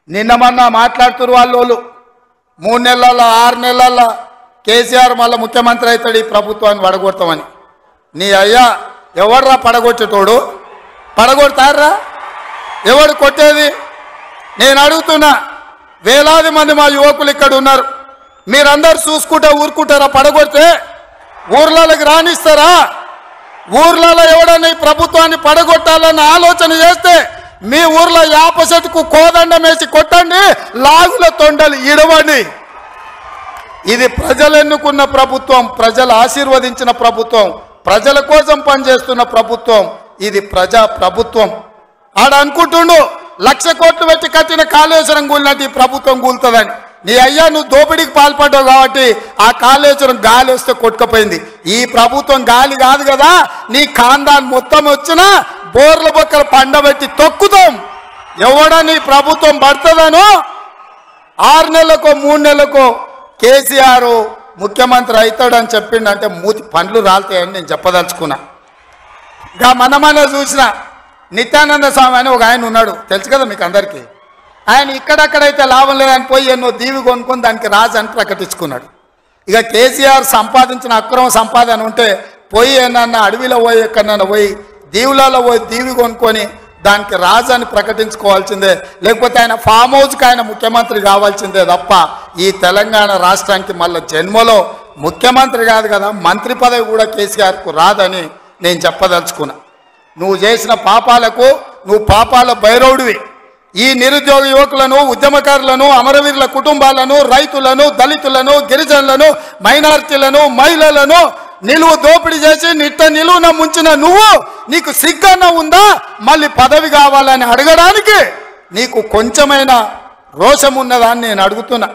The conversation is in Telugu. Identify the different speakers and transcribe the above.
Speaker 1: నిన్న మొన్న మాట్లాడుతున్నారు వాళ్ళు 3 నెలల 6 నెలల కేసీఆర్ మళ్ళీ ముఖ్యమంత్రి అవుతాడు ఈ ప్రభుత్వాన్ని పడగొడతామని. నీ అయ్యా ఎవర్రా పడగొచ్చేటోడు? పడగొడతారా? ఎవడు కొట్టేది? నేను అడుగుతున్నా, వేలాది మంది మా యువకులు ఇక్కడ ఉన్నారు, మీరందరూ చూసుకుంటే ఊరుకుంటారా? పడగొడితే ఊర్లలోకి రానిస్తారా? ఊర్లలో ఎవడన్నా ఈ ప్రభుత్వాన్ని పడగొట్టాలన్న ఆలోచన చేస్తే మీ ఊర్లో యాప చెట్టుకు కోదండం వేసి కొట్టండి, లాగుల తొండలు ఇడవండి. ఇది ప్రజలు ఎన్నుకున్న ప్రభుత్వం, ప్రజలు ఆశీర్వదించిన ప్రభుత్వం, ప్రజల కోసం పనిచేస్తున్న ప్రభుత్వం. ఇది ప్రజా ప్రభుత్వం. ఆడ అనుకుంటుండు 1,00,000 కోట్లు పెట్టి కట్టిన కాళేశ్వరం కూలినట్టు ఈ ప్రభుత్వం కూలుతుందని. నీ అయ్యా నువ్వు దోపిడీకి పాల్పడ్డావు కాబట్టి ఆ కాళేశ్వరం గాలి వస్తే కొట్టుకుపోయింది. ఈ ప్రభుత్వం గాలి కాదు కదా, నీ ఖాందాన్ మొత్తం వచ్చినా బోర్ల బొక్కలు పండబెట్టి తొక్కుతాం. ఎవడని ప్రభుత్వం పడుతుందనో 6 నెలలకో 3 నెలలకో కేసీఆర్ ముఖ్యమంత్రి అవుతాడని చెప్పిండంటే మూతి పండ్లు రాలుతాయని నేను చెప్పదలుచుకున్నా. ఇంకా మన చూసిన నిత్యానంద స్వామి అని ఒక ఆయన ఉన్నాడు, తెలుసు కదా మీకు అందరికీ. ఆయన ఇక్కడక్కడైతే లాభం లేదని పోయి ఎన్నో దీవి కొనుక్కొని దానికి రాజు అని ప్రకటించుకున్నాడు. ఇక కేసీఆర్ సంపాదించిన అక్రమ సంపాదన ఉంటే పోయి ఏమన్నా అడవిలో పోయి ఎక్కడన్నా పోయి దీవులలో పోయి దీవి కొనుక్కొని దానికి రాజు అని ప్రకటించుకోవాల్సిందే, లేకపోతే ఆయన ఫామ్ హౌస్కి ఆయన ముఖ్యమంత్రి కావాల్సిందే తప్ప ఈ తెలంగాణ రాష్ట్రానికి మళ్ళీ జన్మలో ముఖ్యమంత్రి కాదు కదా, మంత్రి పదవి కూడా కేసీఆర్కు రాదని నేను చెప్పదలుచుకున్నా. నువ్వు చేసిన పాపాలకు నువ్వు పాపాల భైరవుడివి. ఈ నిరుద్యోగ యువకులను, ఉద్యమకారులను, అమరవీరుల కుటుంబాలను, రైతులను, దళితులను, గిరిజనులను, మైనారిటీలను, మహిళలను నిలువు దోపిడీ చేసి నిలువున ముంచిన నువ్వు, నీకు సిగ్గన్న ఉందా మళ్ళీ పదవి కావాలని అడగడానికి? నీకు కొంచెమైనా రోషం ఉన్నదా అని నేను అడుగుతున్నా.